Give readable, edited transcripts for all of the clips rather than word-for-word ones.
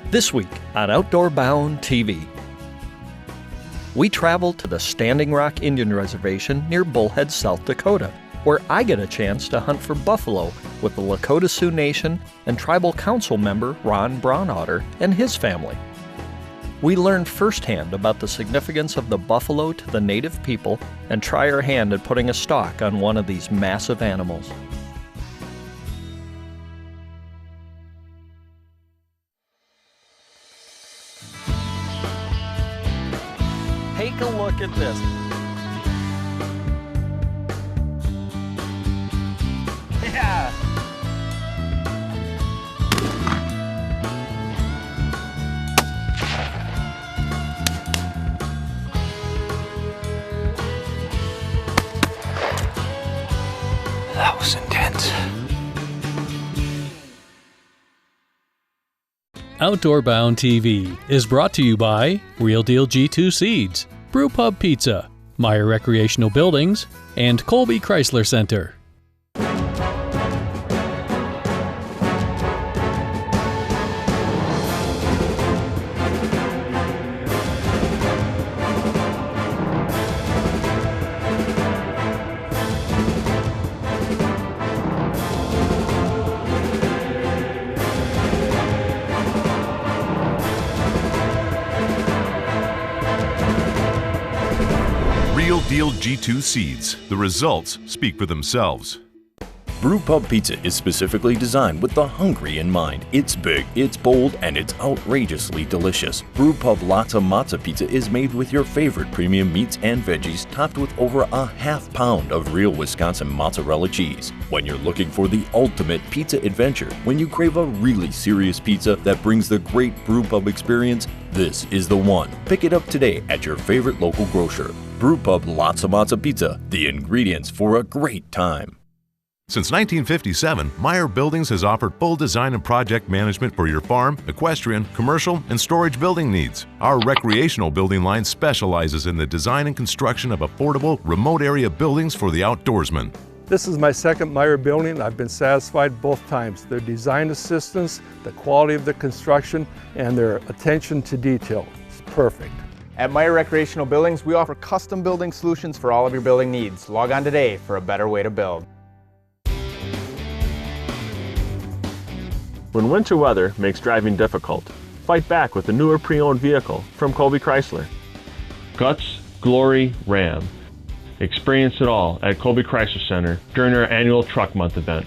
This week on Outdoor Bound TV, we travel to the Standing Rock Indian Reservation near Bullhead, South Dakota, where I get a chance to hunt for buffalo with the Lakota Sioux Nation and Tribal Council member Ron Brown Otter and his family. We learn firsthand about the significance of the buffalo to the native people and try our hand at putting a stalk on one of these massive animals. Take a look at this. Yeah. That was intense. Outdoor Bound TV is brought to you by Real Deal G2 Seeds, Brew Pub Pizza, Meyer Recreational Buildings, and Colby Chrysler Center. Real Deal G2 Seeds. The results speak for themselves. Brew Pub Pizza is specifically designed with the hungry in mind. It's big, it's bold, and it's outrageously delicious. Brew Pub Latza Matza Pizza is made with your favorite premium meats and veggies, topped with over a half pound of real Wisconsin mozzarella cheese. When you're looking for the ultimate pizza adventure, when you crave a really serious pizza that brings the great Brew Pub experience, this is the one. Pick it up today at your favorite local grocer. Brew Pub Latza Matza Pizza, the ingredients for a great time. Since 1957, Meyer Buildings has offered full design and project management for your farm, equestrian, commercial, and storage building needs. Our recreational building line specializes in the design and construction of affordable, remote area buildings for the outdoorsman. This is my second Meyer building. I've been satisfied both times. Their design assistance, the quality of the construction, and their attention to detail. It's perfect. At Meyer Recreational Buildings, we offer custom building solutions for all of your building needs. Log on today for a better way to build. When winter weather makes driving difficult, fight back with the newer pre-owned vehicle from Colby Chrysler. Guts, Glory, Ram. Experience it all at Colby Chrysler Center during our annual Truck Month event.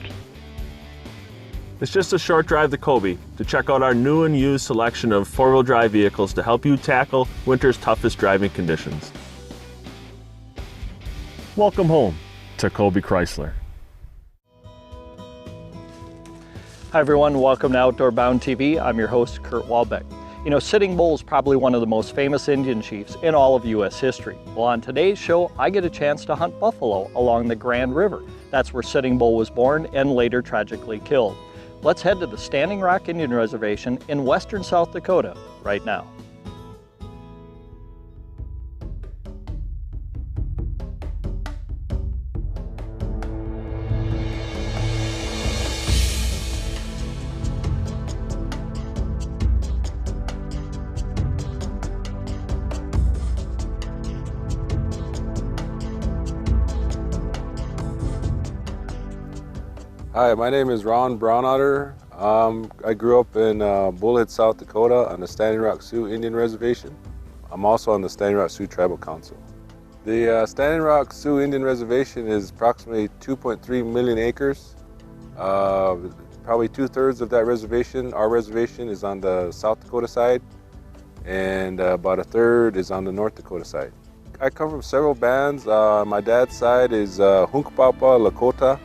It's just a short drive to Colby to check out our new and used selection of four-wheel drive vehicles to help you tackle winter's toughest driving conditions. Welcome home to Colby Chrysler. Hi everyone, welcome to Outdoor Bound TV. I'm your host, Kurt Walbeck. You know, Sitting Bull is probably one of the most famous Indian chiefs in all of U.S. history. Well, on today's show, I get a chance to hunt buffalo along the Grand River. That's where Sitting Bull was born and later tragically killed. Let's head to the Standing Rock Indian Reservation in western South Dakota right now. Hi, my name is Ron Brown Otter. I grew up in Bullhead, South Dakota on the Standing Rock Sioux Indian Reservation. I'm also on the Standing Rock Sioux Tribal Council. The Standing Rock Sioux Indian Reservation is approximately 2.3 million acres. Probably 2/3 of that reservation, our reservation, is on the South Dakota side, and about 1/3 is on the North Dakota side. I come from several bands. My dad's side is Hunkpapa Lakota,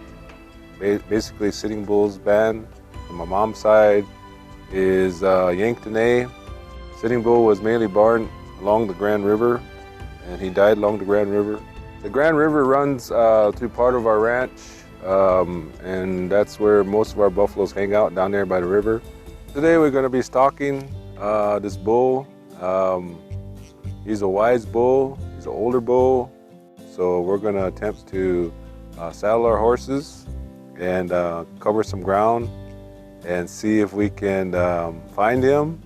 basically Sitting Bull's band. On my mom's side is Yanktonay. Sitting Bull was mainly born along the Grand River, and he died along the Grand River. The Grand River runs through part of our ranch, and that's where most of our buffaloes hang out, down there by the river. Today we're going to be stalking this bull. He's a wise bull, he's an older bull, so we're going to attempt to saddle our horses and cover some ground and see if we can find him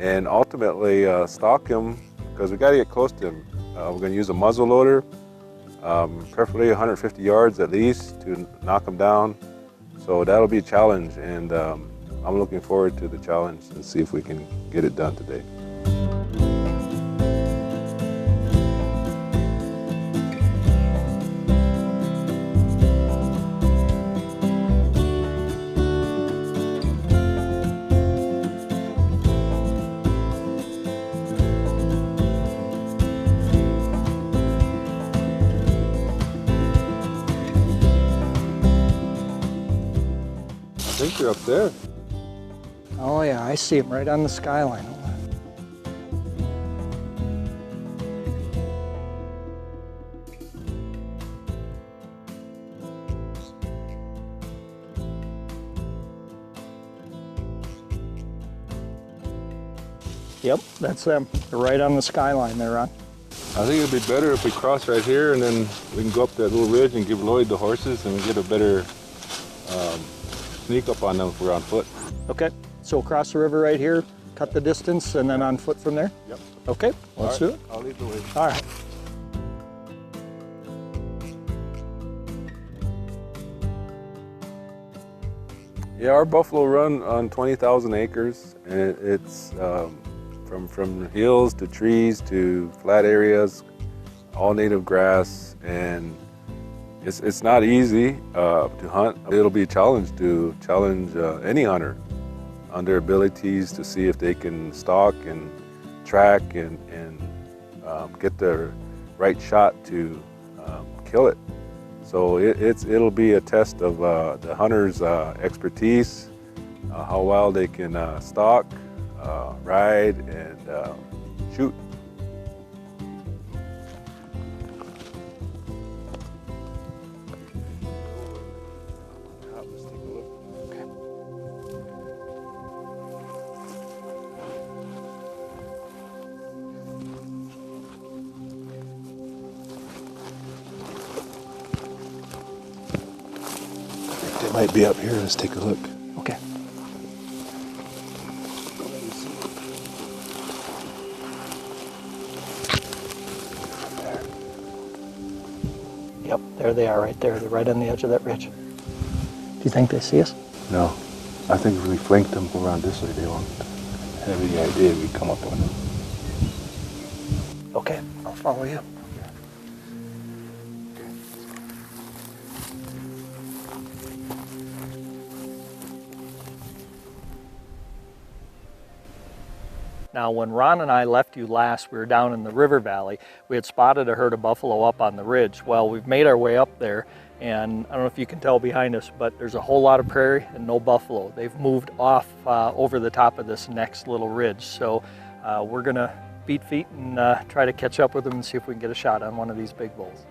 and ultimately stalk him, because we got to get close to him. We're going to use a muzzle loader, preferably 150 yards at least, to knock him down. So that'll be a challenge, and I'm looking forward to the challenge and see if we can get it done today. I think they're up there. Oh yeah, I see them right on the skyline. Yep, that's them. They're right on the skyline there, Ron. I think it'd be better if we cross right here, and then we can go up that little ridge and give Lloyd the horses, and we get a better sneak up on them if we're on foot. Okay, so across the river right here, cut the distance, and then on foot from there? Yep. Okay, let's do it. I'll lead the way. All right. Yeah, our buffalo run on 20,000 acres, and it's from hills to trees to flat areas, all native grass, and it's not easy to hunt. It'll be a challenge to challenge any hunter on their abilities to see if they can stalk and track and get the right shot to kill it. So it'll be a test of the hunter's expertise, how well they can stalk, ride, and shoot. They might be up here. Let's take a look. Okay. Yep, there they are right there. They're right on the edge of that ridge. Do you think they see us? No, I think if we flanked them around this way, they won't have any idea we'd come up on them. Okay, I'll follow you. Now, when Ron and I left you last, we were down in the river valley. We had spotted a herd of buffalo up on the ridge. Well, we've made our way up there, and I don't know if you can tell behind us, but there's a whole lot of prairie and no buffalo. They've moved off over the top of this next little ridge. So we're gonna beat feet and try to catch up with them and see if we can get a shot on one of these big bulls.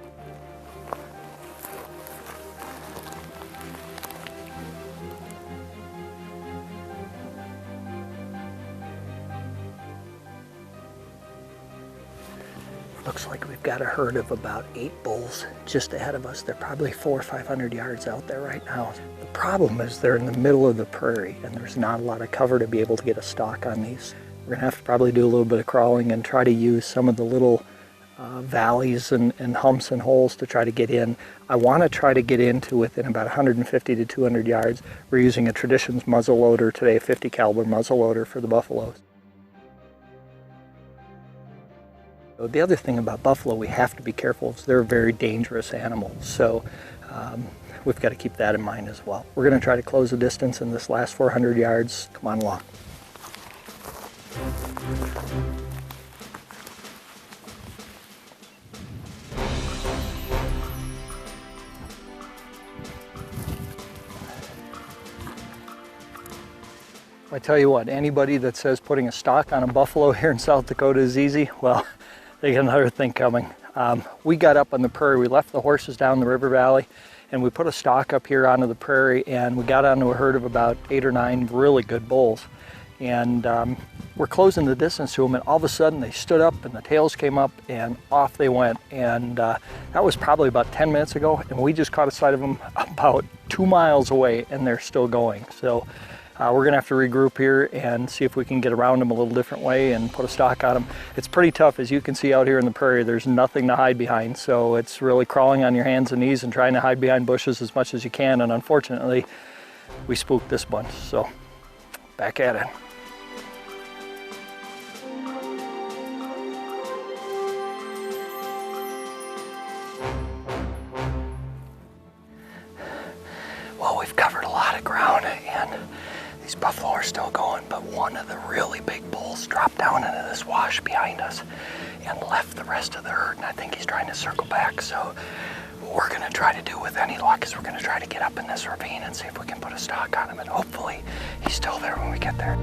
Looks like we've got a herd of about 8 bulls just ahead of us. They're probably 400 or 500 yards out there right now. The problem is they're in the middle of the prairie and there's not a lot of cover to be able to get a stalk on these. We're gonna have to probably do a little bit of crawling and try to use some of the little valleys and humps and holes to try to get in. I want to try to get into within about 150 to 200 yards. We're using a Traditions muzzle loader today, a 50 caliber muzzle loader for the buffaloes. The other thing about buffalo we have to be careful is they're very dangerous animals, so we've got to keep that in mind as well. We're going to try to close the distance in this last 400 yards. Come on along. I tell you what, anybody that says putting a stalk on a buffalo here in South Dakota is easy, well, they got another thing coming. We got up on the prairie, we left the horses down the river valley, and we put a stalk up here onto the prairie, and we got onto a herd of about 8 or 9 really good bulls. And we're closing the distance to them, and all of a sudden they stood up and the tails came up and off they went. And that was probably about 10 minutes ago, and we just caught a sight of them about 2 miles away, and they're still going. So We're going to have to regroup here and see if we can get around them a little different way and put a stock on them. It's pretty tough. As you can see out here in the prairie, there's nothing to hide behind. So it's really crawling on your hands and knees and trying to hide behind bushes as much as you can. And unfortunately, we spooked this bunch. So back at it. Well, we've covered a lot of ground and these buffalo are still going, but one of the really big bulls dropped down into this wash behind us and left the rest of the herd, and I think he's trying to circle back. So what we're going to try to do with any luck is we're going to try to get up in this ravine and see if we can put a stock on him, and hopefully he's still there when we get there.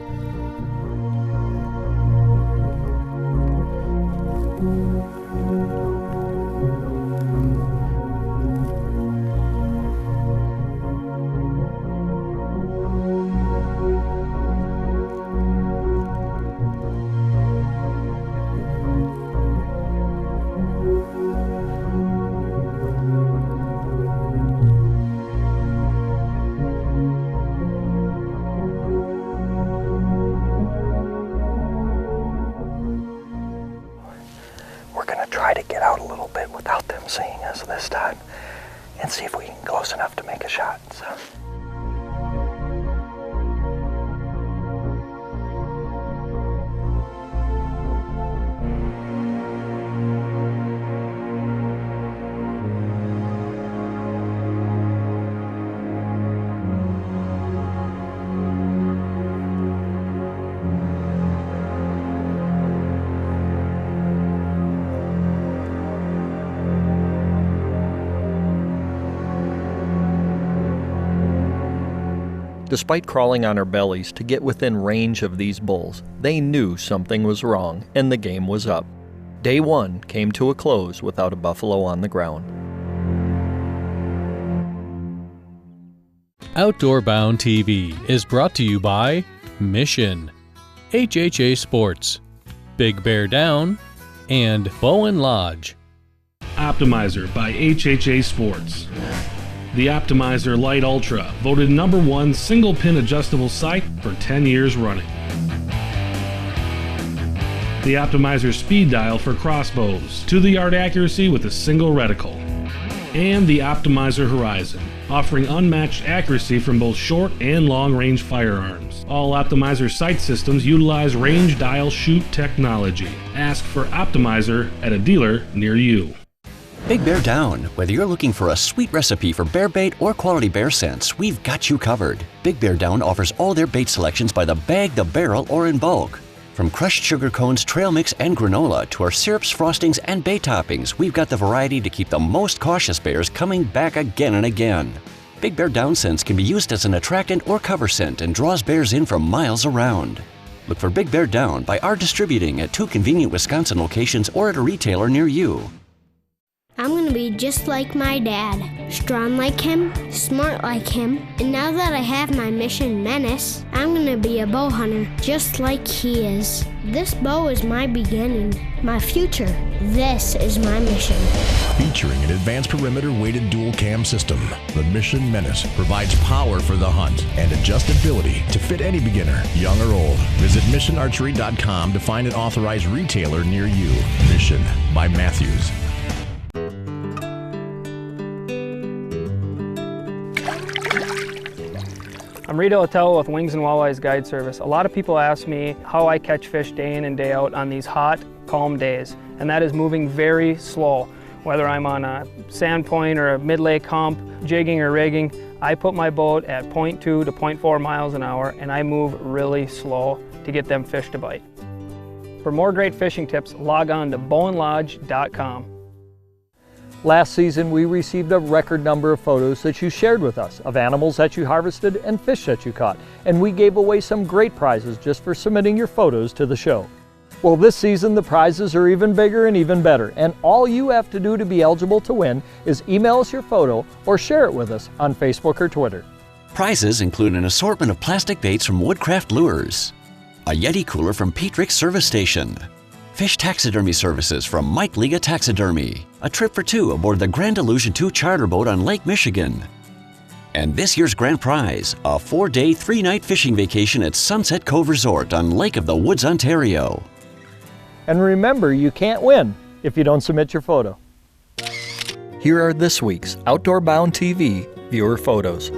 Try to get out a little bit without them seeing us this time and see if we can get close enough to make a shot. So. Despite crawling on our bellies to get within range of these bulls, they knew something was wrong and the game was up. Day 1 came to a close without a buffalo on the ground. Outdoor Bound TV is brought to you by Mission, HHA Sports, Big Bear Down, and Bowen Lodge. Optimizer by HHA Sports. The Optimizer Lite Ultra, voted #1 single pin adjustable sight for 10 years running. The Optimizer Speed Dial for crossbows, to the yard accuracy with a single reticle. And the Optimizer Horizon, offering unmatched accuracy from both short and long range firearms. All Optimizer sight systems utilize range dial shoot technology. Ask for Optimizer at a dealer near you. Big Bear Down. Whether you're looking for a sweet recipe for bear bait or quality bear scents, we've got you covered. Big Bear Down offers all their bait selections by the bag, the barrel, or in bulk. From crushed sugar cones, trail mix, and granola to our syrups, frostings, and bait toppings, we've got the variety to keep the most cautious bears coming back again and again. Big Bear Down scents can be used as an attractant or cover scent and draws bears in from miles around. Look for Big Bear Down by our distributing at 2 convenient Wisconsin locations or at a retailer near you. I'm gonna be just like my dad, strong like him, smart like him, and now that I have my Mission Menace, I'm gonna be a bow hunter just like he is. This bow is my beginning, my future. This is my mission. Featuring an advanced perimeter weighted dual cam system, the Mission Menace provides power for the hunt and adjustability to fit any beginner, young or old. Visit missionarchery.com to find an authorized retailer near you. Mission by Matthews. I'm Rita Otello with Wings and Walleyes Guide Service. A lot of people ask me how I catch fish day in and day out on these hot, calm days, and that is moving very slow. Whether I'm on a sand point or a mid-lake hump, jigging or rigging, I put my boat at 0.2 to 0.4 miles an hour and I move really slow to get them fish to bite. For more great fishing tips, log on to bowenlodge.com. Last season, we received a record number of photos that you shared with us of animals that you harvested and fish that you caught, and we gave away some great prizes just for submitting your photos to the show. Well, this season, the prizes are even bigger and even better, and all you have to do to be eligible to win is email us your photo or share it with us on Facebook or Twitter. Prizes include an assortment of plastic baits from Woodcraft Lures, a Yeti cooler from Pete Rick's Service Station, fish taxidermy services from Mike Liga Taxidermy, a trip for 2 aboard the Grand Illusion 2 charter boat on Lake Michigan, And this year's grand prize, a 4-day, 3-night fishing vacation at Sunset Cove Resort on Lake of the Woods, Ontario. And remember, you can't win if you don't submit your photo. Here are this week's Outdoor Bound TV viewer photos.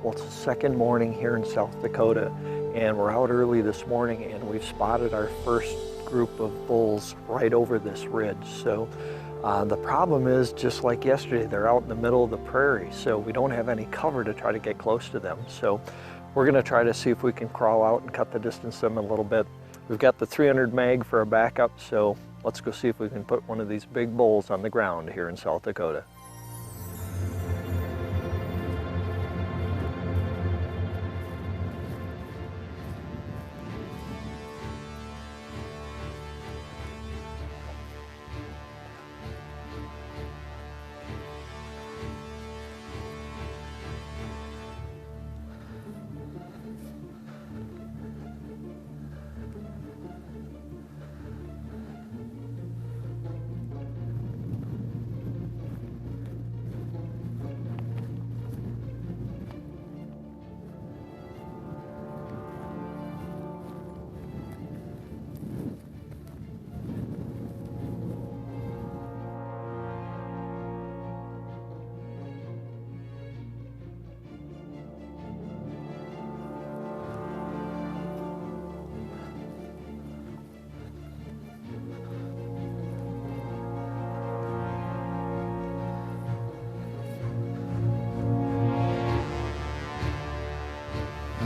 Well, it's the second morning here in South Dakota, and we're out early this morning, and we've spotted our first group of bulls right over this ridge. So the problem is, just like yesterday, they're out in the middle of the prairie, so we don't have any cover to try to get close to them. So we're going to try to see if we can crawl out and cut the distance to them a little bit. We've got the 300 mag for a backup, so let's go see if we can put one of these big bulls on the ground here in South Dakota.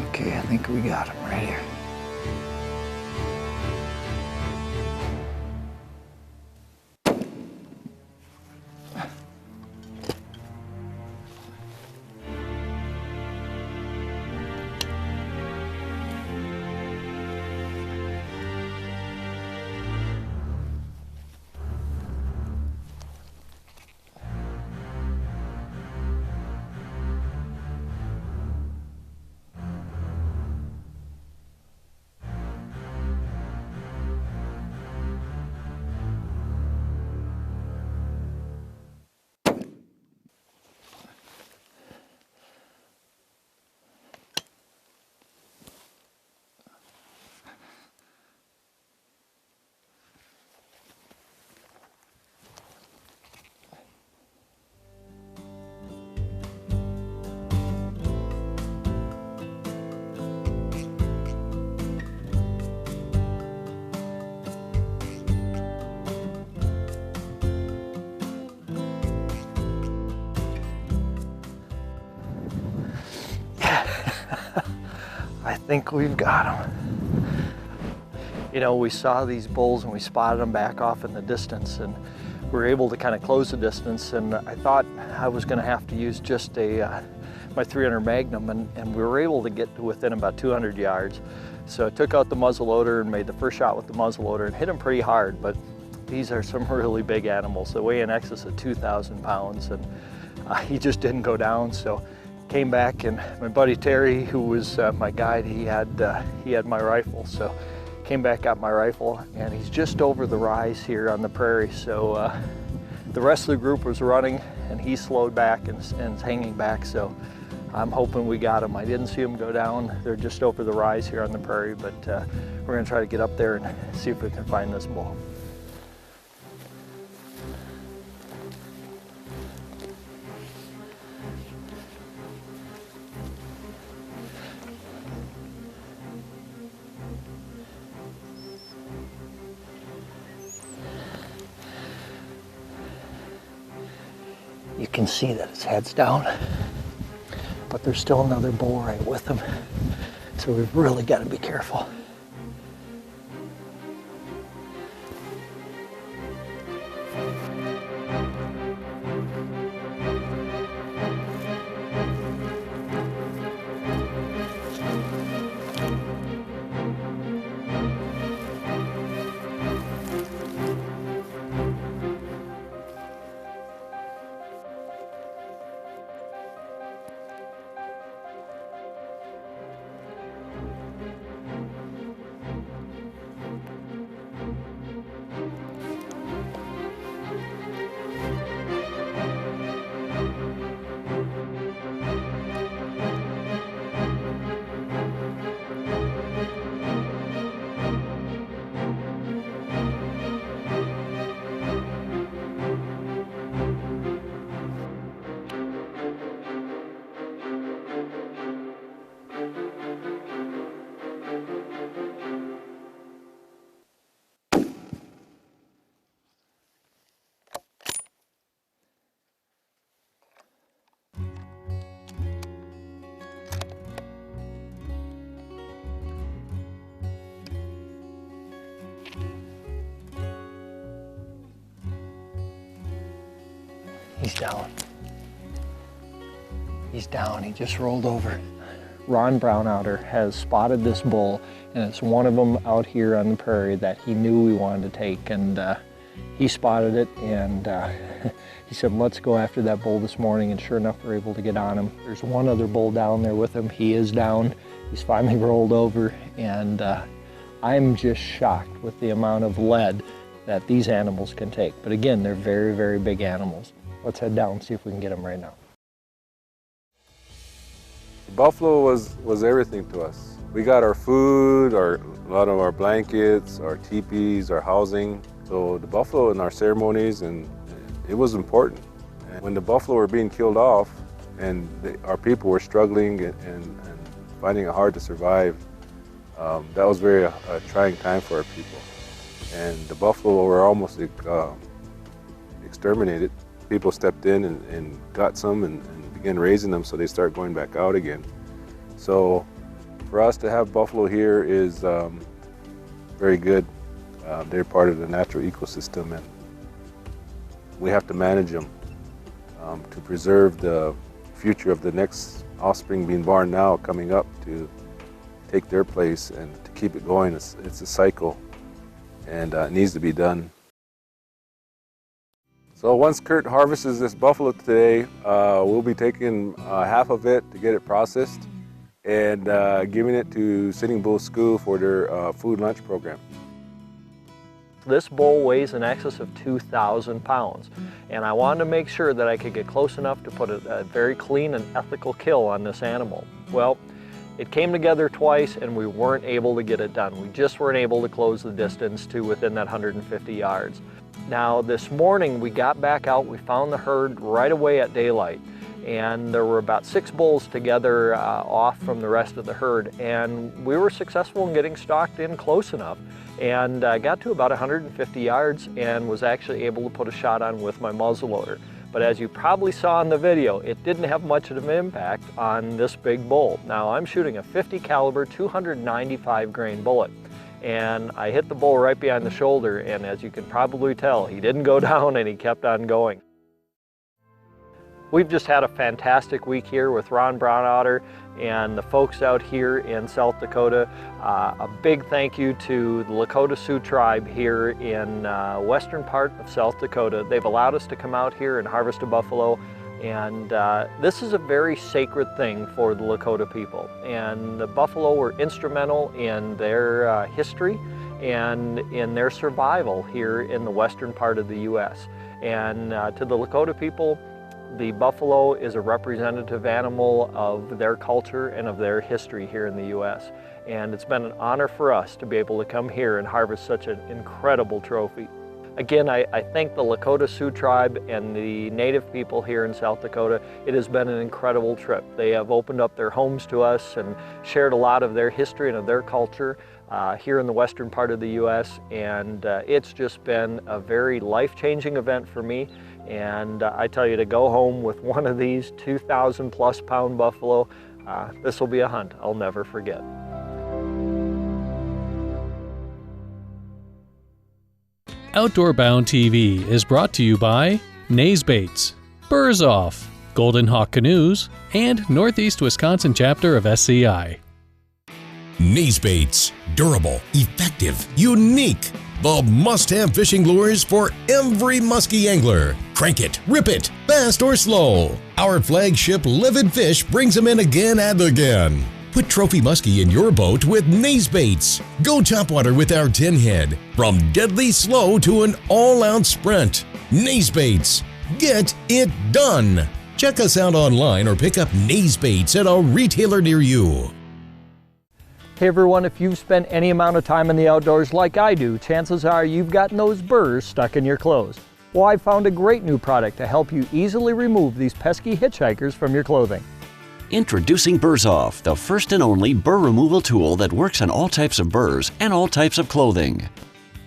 Okay, I think we got him right here. I think we've got them. You know, we saw these bulls and we spotted them back off in the distance, and we were able to kind of close the distance, and I thought I was going to have to use just my 300 Magnum, and we were able to get to within about 200 yards. So I took out the muzzleloader and made the first shot with the muzzleloader and hit them pretty hard, but these are some really big animals. They weigh in excess of 2,000 pounds, and he just didn't go down. So came back, and my buddy Terry, who was my guide, he had my rifle. So came back, got my rifle, and he's just over the rise here on the prairie. So the rest of the group was running, and he slowed back and is hanging back. So I'm hoping we got him. I didn't see him go down. They're just over the rise here on the prairie, but we're going to try to get up there and see if we can find this bull. You can see that his head's down, but there's still another bull right with him, so we've really got to be careful. He's down. He's down, he just rolled over. Ron Brown Otter has spotted this bull, and it's one of them out here on the prairie that he knew we wanted to take, and he spotted it, and he said, let's go after that bull this morning, and sure enough, we're able to get on him. There's one other bull down there with him. He is down. He's finally rolled over, and I'm just shocked with the amount of lead that these animals can take. But again, they're very, very big animals. Let's head down and see if we can get them right now. Buffalo was everything to us. We got our food, a lot of our blankets, our teepees, our housing. So the buffalo in our ceremonies, and it was important. And when the buffalo were being killed off, and our people were struggling and finding it hard to survive, that was very a trying time for our people. And the buffalo were almost exterminated. People stepped in and got some and began raising them, so they start going back out again. So for us to have buffalo here is very good. They're part of the natural ecosystem, and we have to manage them to preserve the future of the next offspring being born now, coming up, to take their place and to keep it going. It's a cycle, and it needs to be done. So once Kurt harvests this buffalo today, we'll be taking half of it to get it processed and giving it to Sitting Bull School for their food lunch program. This bull weighs in excess of 2,000 pounds, and I wanted to make sure that I could get close enough to put a very clean and ethical kill on this animal. Well, it came together twice and we weren't able to get it done. We just weren't able to close the distance to within that 150 yards. Now this morning we got back out, we found the herd right away at daylight, and there were about 6 bulls together off from the rest of the herd, and we were successful in getting stalked in close enough, and got to about 150 yards and was actually able to put a shot on with my muzzleloader. But as you probably saw in the video, it didn't have much of an impact on this big bull. Now I'm shooting a 50 caliber 295 grain bullet, and I hit the bull right behind the shoulder, and as you can probably tell, he didn't go down and he kept on going. We've just had a fantastic week here with Ron Brown Otter and the folks out here in South Dakota. A big thank you to the Lakota Sioux tribe here in western part of South Dakota. They've allowed us to come out here and harvest a buffalo, and this is a very sacred thing for the Lakota people. And the buffalo were instrumental in their history and in their survival here in the western part of the U.S. And to the Lakota people, the buffalo is a representative animal of their culture and of their history here in the U.S. And it's been an honor for us to be able to come here and harvest such an incredible trophy. Again, I thank the Lakota Sioux tribe and the native people here in South Dakota. It has been an incredible trip. They have opened up their homes to us and shared a lot of their history and of their culture here in the western part of the U.S. And it's just been a very life-changing event for me. And I tell you, to go home with one of these 2,000 plus pound buffalo, this will be a hunt I'll never forget. Outdoor Bound TV is brought to you by Nays Baits, Burrs Off, Golden Hawk Canoes, and Northeast Wisconsin chapter of SCI. Nays Baits, durable, effective, unique. The must-have fishing lures for every musky angler. Crank it, rip it, fast or slow. Our flagship Livid Fish brings them in again and again. Put trophy muskie in your boat with Nays Baits. Go topwater with our 10 head. From deadly slow to an all-out sprint. Nays Baits. Get it done. Check us out online or pick up Nays Baits at a retailer near you. Hey everyone, if you've spent any amount of time in the outdoors like I do, chances are you've gotten those burrs stuck in your clothes. Well, I found a great new product to help you easily remove these pesky hitchhikers from your clothing. Introducing Burrs Off, the first and only burr removal tool that works on all types of burrs and all types of clothing.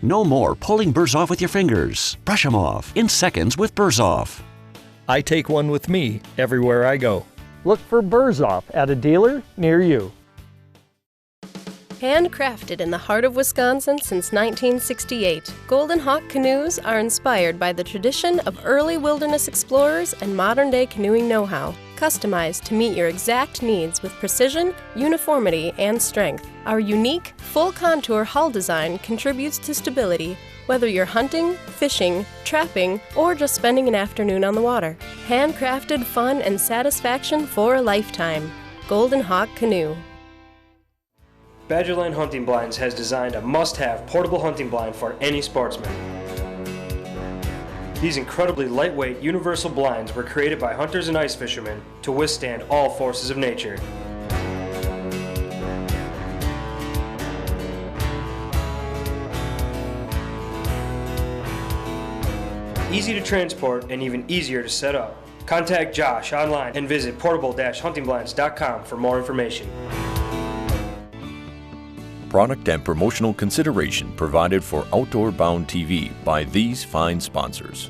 No more pulling burrs off with your fingers. Brush them off in seconds with Burrs Off. I take one with me everywhere I go. Look for Burrs Off at a dealer near you. Handcrafted in the heart of Wisconsin since 1968, Golden Hawk canoes are inspired by the tradition of early wilderness explorers and modern-day canoeing know-how, customized to meet your exact needs with precision, uniformity, and strength. Our unique, full-contour hull design contributes to stability, whether you're hunting, fishing, trapping, or just spending an afternoon on the water. Handcrafted fun and satisfaction for a lifetime. Golden Hawk Canoe. Badgerline Hunting Blinds has designed a must-have portable hunting blind for any sportsman. These incredibly lightweight universal blinds were created by hunters and ice fishermen to withstand all forces of nature. Easy to transport and even easier to set up. Contact Josh online and visit portable-huntingblinds.com for more information. Product and promotional consideration provided for Outdoor Bound TV by these fine sponsors.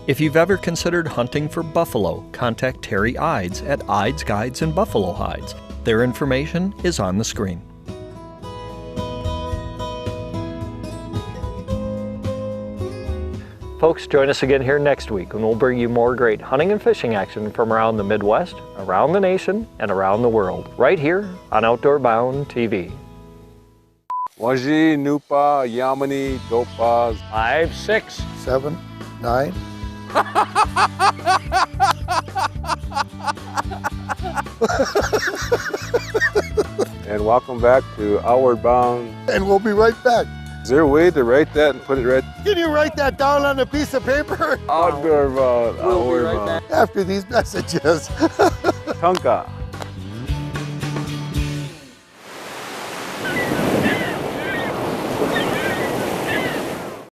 If you've ever considered hunting for buffalo, contact Terry Ides at Ides Guides and Buffalo Hides. Their information is on the screen. Folks, join us again here next week when we'll bring you more great hunting and fishing action from around the Midwest, around the nation, and around the world, right here on Outdoor Bound TV. Waji, Nupa, Yamani, Dopas. 5, 6, 7, 9. And welcome back to Outward Bound. And we'll be right back. Is there a way to write that and put it right? Can you write that down on a piece of paper? Outdoor Bound. We'll be right back after these messages. Tonka.